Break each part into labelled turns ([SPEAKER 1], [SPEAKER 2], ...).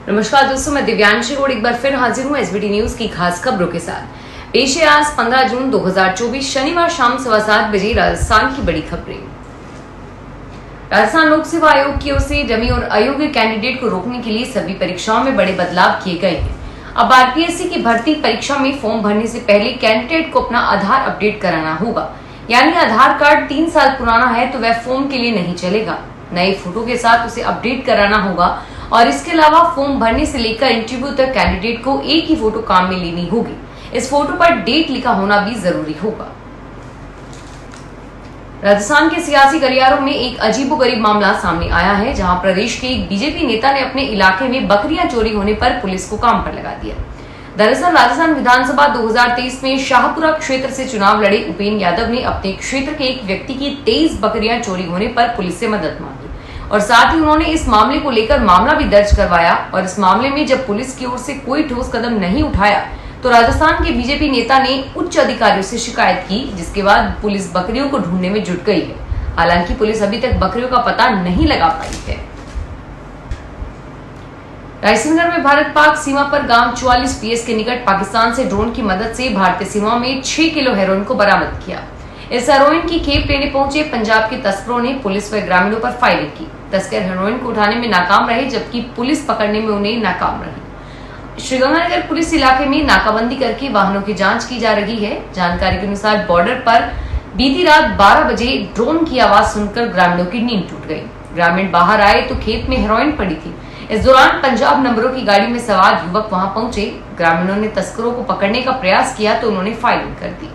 [SPEAKER 1] नमस्कार दोस्तों, मैं दिव्यांशी रोड एक बार फिर हाजिर हूँ एसबीटी न्यूज की खास खबरों के साथ। पेश है आज 15 जून 2024 शनिवार शाम 7:15 बजे राजस्थान की बड़ी खबरें। राजस्थान लोक सेवा आयोग की ओर से डमी और अयोग्य कैंडिडेट को रोकने के लिए सभी परीक्षाओं में बड़े बदलाव किए गए हैं। अब आरपीएससी की भर्ती परीक्षा में फॉर्म भरने से पहले कैंडिडेट को अपना आधार अपडेट कराना होगा, यानी आधार कार्ड 3 साल पुराना है तो वह फॉर्म के लिए नहीं चलेगा। नए फोटो के साथ उसे अपडेट कराना होगा और इसके अलावा फॉर्म भरने से लेकर इंटरव्यू तक कैंडिडेट को एक ही फोटो काम में लेनी होगी। इस फोटो पर डेट लिखा होना भी जरूरी होगा। राजस्थान के सियासी गलियारों में एक अजीबोगरीब मामला सामने आया है, जहां प्रदेश के एक बीजेपी नेता ने अपने इलाके में बकरियां चोरी होने पर पुलिस को काम पर लगा दिया। दरअसल राजस्थान विधानसभा 2023 में शाहपुरा क्षेत्र से चुनाव लड़े उपेंद्र यादव ने अपने क्षेत्र के एक व्यक्ति की 23 बकरियां चोरी होने पर पुलिस से मदद मांगी और साथ ही उन्होंने इस मामले को लेकर मामला भी दर्ज करवाया। और इस मामले में जब पुलिस की ओर से कोई ठोस कदम नहीं उठाया तो राजस्थान के बीजेपी नेता ने उच्च अधिकारियों से शिकायत की, जिसके बाद पुलिस बकरियों को ढूंढने में जुट गई है। हालांकि पुलिस अभी तक बकरियों का पता नहीं लगा पाई है। रायसेनगर में भारत पाक सीमा पर गांव 44 पीएस के निकट पाकिस्तान से ड्रोन की मदद से भारतीय सीमा में 6 किलो हेरोइन को बरामद किया। इस हेरोइन की खेप लेने पहुंचे पंजाब के तस्करों ने पुलिस व ग्रामीणों पर फायरिंग की। तस्कर हेरोइन को उठाने में नाकाम रहे, जबकि पुलिस पकड़ने में उन्हें नाकाम रही। श्रीगंगानगर पुलिस इलाके में नाकाबंदी करके वाहनों की जांच की जा रही है। जानकारी के अनुसार बॉर्डर पर बीती रात 12 बजे ड्रोन की आवाज सुनकर ग्रामीणों की नींद टूट गई। ग्रामीण बाहर आए तो खेत में हेरोइन पड़ी थी। इस दौरान पंजाब नंबरों की गाड़ी में सवार युवक वहां पहुंचे। ग्रामीणों ने तस्करों को पकड़ने का प्रयास किया तो उन्होंने फायरिंग कर दी।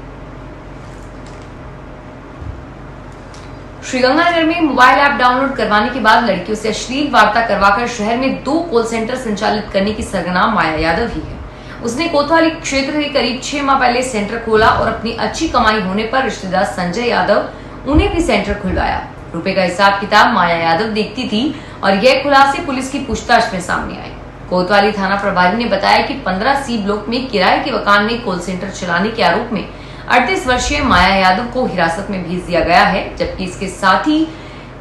[SPEAKER 1] श्रीगंगानगर में मोबाइल ऐप डाउनलोड करवाने के बाद लड़कियों से अश्लील वार्ता करवाकर शहर में 2 कॉल सेंटर संचालित करने की सरगना माया यादव ही है। उसने कोतवाली क्षेत्र के करीब 6 माह पहले सेंटर खोला और अपनी अच्छी कमाई होने पर रिश्तेदार संजय यादव उन्हें भी सेंटर खुलवाया। रुपए का हिसाब किताब माया यादव देखती थी और यह खुलासे पुलिस की पूछताछ में सामने आए। कोतवाली थाना प्रभारी ने बताया कि 15 सी ब्लॉक में किराए के मकान में कॉल सेंटर चलाने के आरोप में 38 वर्षीय माया यादव को हिरासत में भेज दिया गया है, जबकि इसके साथ ही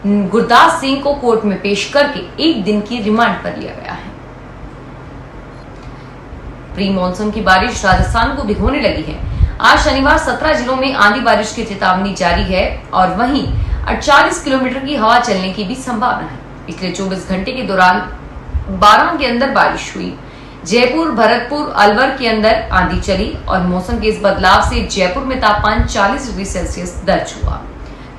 [SPEAKER 1] गुरदास सिंह को कोर्ट में पेश करके 1 दिन की रिमांड पर लिया गया है। प्री मानसून की बारिश राजस्थान को भिगोने लगी है। आज शनिवार 17 जिलों में आंधी बारिश की चेतावनी जारी है और वहीं 48 किलोमीटर की हवा चलने की भी संभावना है। पिछले 24 घंटे के दौरान 12 के अंदर बारिश हुई। जयपुर, भरतपुर, अलवर के अंदर आंधी चली और मौसम के इस बदलाव से जयपुर में तापमान 40 डिग्री सेल्सियस दर्ज हुआ।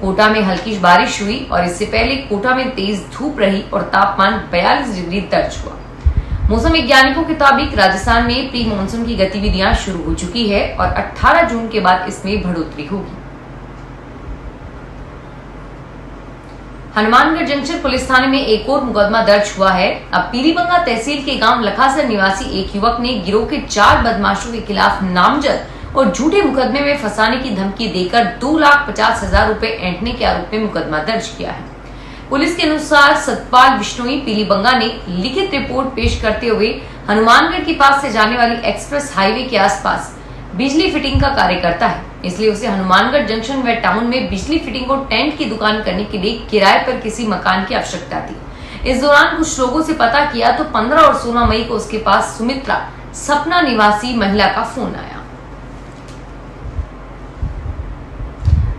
[SPEAKER 1] कोटा में हल्की बारिश हुई और इससे पहले कोटा में तेज धूप रही और तापमान 42 डिग्री दर्ज हुआ। मौसम वैज्ञानिकों के मुताबिक राजस्थान में प्री मानसून की गतिविधियां शुरू हो चुकी है और 18 जून के बाद इसमें बढ़ोतरी होगी। हनुमानगढ़ जंक्शन पुलिस थाने में एक और मुकदमा दर्ज हुआ है। अब पीलीबंगा तहसील के गांव लखासर निवासी एक युवक ने गिरोह के 4 बदमाशों के खिलाफ नामजद और झूठे मुकदमे में फंसाने की धमकी देकर 2,50,000 रुपए ऐंठने के आरोप में मुकदमा दर्ज किया है। पुलिस के अनुसार सतपाल बिश्नोई पीलीबंगा ने लिखित रिपोर्ट पेश करते हुए हनुमानगढ़ के पास से जाने वाली एक्सप्रेस हाईवे के आसपास बिजली फिटिंग का कार्य करता है, इसलिए उसे हनुमानगढ़ जंक्शन व टाउन में बिजली फिटिंग और टेंट की दुकान करने के लिए किराए पर किसी मकान की आवश्यकता थी। इस दौरान कुछ लोगों से पता किया तो 15 और 16 मई को उसके पास सुमित्रा सपना निवासी महिला का फोन आया।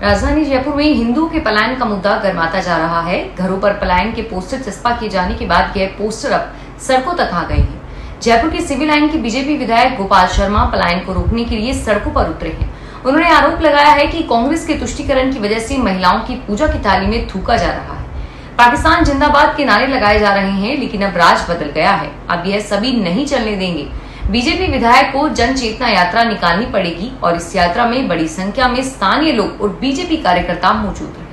[SPEAKER 1] राजधानी जयपुर में हिंदुओं के पलायन का मुद्दा गर्माता जा रहा है। घरों पर पलायन के पोस्टर चस्पा किए जाने के बाद यह पोस्टर अब सड़कों तक आ गए हैं। जयपुर के सिविल लाइन के बीजेपी विधायक गोपाल शर्मा पलायन को रोकने के लिए सड़कों पर उतरे हैं। उन्होंने आरोप लगाया है कि कांग्रेस के तुष्टीकरण की वजह से महिलाओं की पूजा की थाली में थूका जा रहा है। पाकिस्तान जिंदाबाद के नारे लगाए जा रहे हैं, लेकिन अब राज बदल गया है। अब यह सभी नहीं चलने देंगे। बीजेपी विधायक को जन चेतना यात्रा निकालनी पड़ेगी और इस यात्रा में बड़ी संख्या में स्थानीय लोग और बीजेपी कार्यकर्ता मौजूद रहे।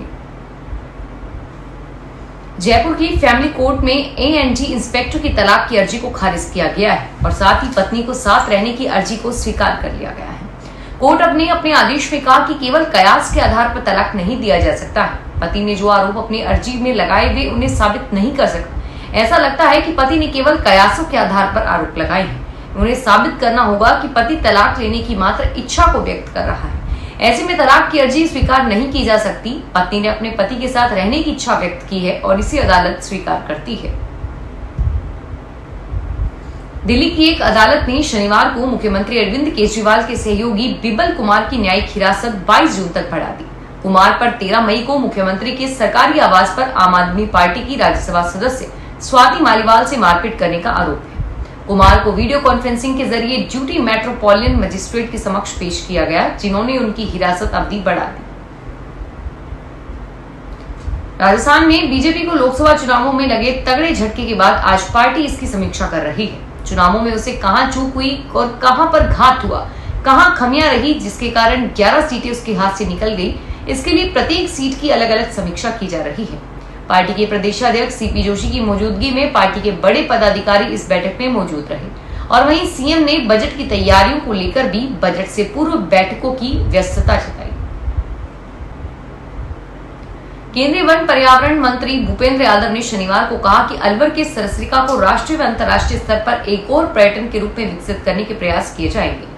[SPEAKER 1] जयपुर की फैमिली कोर्ट में एएनजी इंस्पेक्टर की तलाक की अर्जी को खारिज किया गया है और साथ ही पत्नी को साथ रहने की अर्जी को स्वीकार कर लिया गया है। कोर्ट अपने आदेश में कहा कि केवल कयास के आधार पर तलाक नहीं दिया जा सकता है। पति ने जो आरोप अपनी अर्जी में लगाए वे उन्हें साबित नहीं कर सकता। ऐसा लगता है कि पति ने केवल कयासों के आधार पर आरोप लगाए हैं। उन्हें साबित करना होगा कि पति तलाक लेने की मात्र इच्छा को व्यक्त कर रहा है। ऐसे में तलाक की अर्जी स्वीकार नहीं की जा सकती। पत्नी ने अपने पति के साथ रहने की इच्छा व्यक्त की है और इसे अदालत स्वीकार करती है। दिल्ली की एक अदालत ने शनिवार को मुख्यमंत्री अरविंद केजरीवाल के सहयोगी बिमल कुमार की न्यायिक हिरासत 22 जून तक बढ़ा दी। कुमार पर 13 मई को मुख्यमंत्री के सरकारी आवास पर आम आदमी पार्टी की राज्यसभा सदस्य स्वाति मालीवाल से मारपीट करने का आरोप है। कुमार को वीडियो कॉन्फ्रेंसिंग के जरिए ड्यूटी मेट्रोपॉलिटन मजिस्ट्रेट के समक्ष पेश किया गया, जिन्होंने उनकी हिरासत अवधि बढ़ा दी। राजस्थान में बीजेपी को लोकसभा चुनावों में लगे तगड़े झटके के बाद आज पार्टी इसकी समीक्षा कर रही है। चुनावों में उसे कहां चूक हुई और कहां पर घात हुआ, कहां खमियां रही, जिसके कारण 11 सीटें उसके हाथ से निकल गई। इसके लिए प्रत्येक सीट की अलग अलग समीक्षा की जा रही है। पार्टी के प्रदेशाध्यक्ष सीपी जोशी की मौजूदगी में पार्टी के बड़े पदाधिकारी इस बैठक में मौजूद रहे और वहीं सीएम ने बजट की तैयारियों को लेकर भी बजट से पूर्व बैठकों की व्यस्तता जताई। केंद्रीय वन पर्यावरण मंत्री भूपेंद्र यादव ने शनिवार को कहा कि अलवर के सरसरिका को राष्ट्रीय व अंतर्राष्ट्रीय स्तर पर एक और पर्यटन के रूप में विकसित करने के प्रयास किए जाएंगे।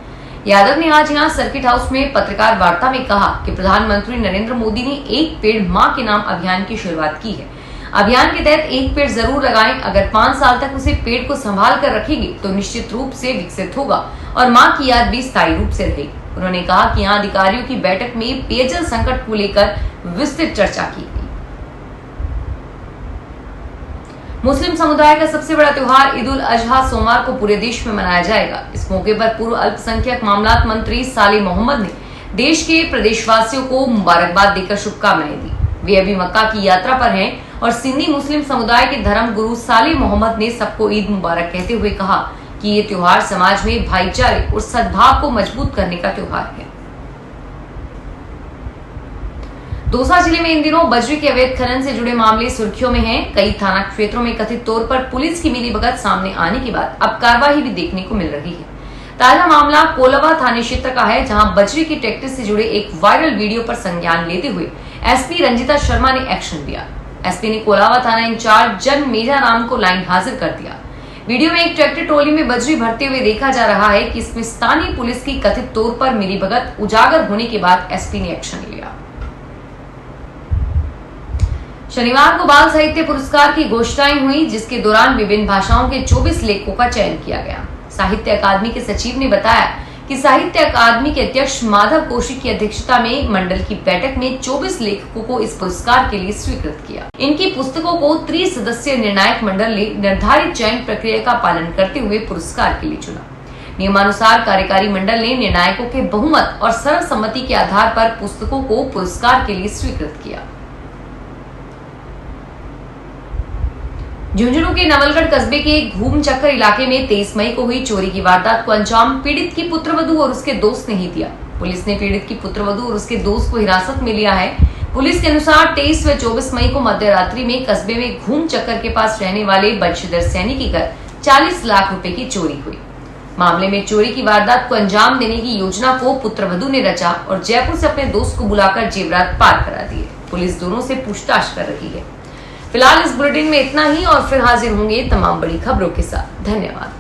[SPEAKER 1] यादव ने आज यहां सर्किट हाउस में पत्रकार वार्ता में कहा कि प्रधानमंत्री नरेंद्र मोदी ने एक पेड़ मां के नाम अभियान की शुरुआत की है। अभियान के तहत एक पेड़ जरूर लगाएं। अगर 5 साल तक उसे पेड़ को संभाल कर रखेंगे तो निश्चित रूप से विकसित होगा और मां की याद भी स्थायी रूप से रहेगी। उन्होंने कहा कि यहाँ अधिकारियों की बैठक में पेयजल संकट को लेकर विस्तृत चर्चा की गई। मुस्लिम समुदाय का सबसे बड़ा त्योहार ईद उल अजहा सोमवार को पूरे देश में मनाया जाएगा। इस मौके पर पूर्व अल्पसंख्यक मामलात मंत्री साले मोहम्मद ने देश के प्रदेशवासियों को मुबारकबाद देकर शुभकामनाएं दी। वे अभी मक्का की यात्रा पर हैं और सिंधी मुस्लिम समुदाय के धर्म गुरु साले मोहम्मद ने सबको ईद मुबारक कहते हुए कहा कि ये त्योहार समाज में भाईचारे और सद्भाव को मजबूत करने का त्योहार है। दौसा जिले में इन दिनों बजरी के अवैध खनन से जुड़े मामले सुर्खियों में हैं। कई थाना क्षेत्रों में कथित तौर पर पुलिस की मिलीभगत सामने आने के बाद अब कार्रवाई भी देखने को मिल रही है। ताजा मामला कोलाबा थाने क्षेत्र का है, जहां बजरी के ट्रैक्टर से जुड़े एक वायरल वीडियो पर संज्ञान लेते हुए एसपी रंजिता शर्मा ने एक्शन लिया। एसपी ने कोलाबा थाना इंचार्ज जन मेजा राम को लाइन हाजिर कर दिया। वीडियो में एक ट्रैक्टर ट्रॉली में बजरी भरते हुए देखा जा रहा है कि इसमें स्थानीय पुलिस की कथित तौर पर मिलीभगत उजागर होने के बाद एसपी ने एक्शन लिया। शनिवार को बाल साहित्य पुरस्कार की घोषणाएं हुई, जिसके दौरान विभिन्न भाषाओं के 24 लेखकों का चयन किया गया। साहित्य अकादमी के सचिव ने बताया कि साहित्य अकादमी के अध्यक्ष माधव कौशिक की अध्यक्षता में मंडल की बैठक में 24 लेखकों को इस पुरस्कार के लिए स्वीकृत किया। इनकी पुस्तकों को त्रिसदस्यीय निर्णायक मंडल ने निर्धारित चयन प्रक्रिया का पालन करते हुए पुरस्कार के लिए चुना। नियमानुसार कार्यकारी मंडल ने निर्णायकों के बहुमत और सर्वसम्मति के आधार पर पुस्तकों को पुरस्कार के लिए स्वीकृत किया। झुंझुनू के नवलगढ़ कस्बे के घूम चक्कर इलाके में 23 मई को हुई चोरी की वारदात को अंजाम पीड़ित की पुत्रवधू और उसके दोस्त ने ही दिया। पुलिस ने पीड़ित की पुत्रवधू और उसके दोस्त को हिरासत में लिया है। पुलिस के अनुसार 23 व 24 मई को मध्य रात्रि में कस्बे में घूम चक्कर के पास रहने वाले बंशीधर सैनी के घर 40 लाख रुपए की चोरी हुई। मामले में चोरी की वारदात को अंजाम देने की योजना को पुत्रवधू ने रचा और जयपुर से अपने दोस्त को बुलाकर जेवरात पार करा दिए। पुलिस दोनों से पूछताछ कर रही है। फिलहाल इस बुलेटिन में इतना ही और फिर हाजिर होंगे तमाम बड़ी खबरों के साथ। धन्यवाद।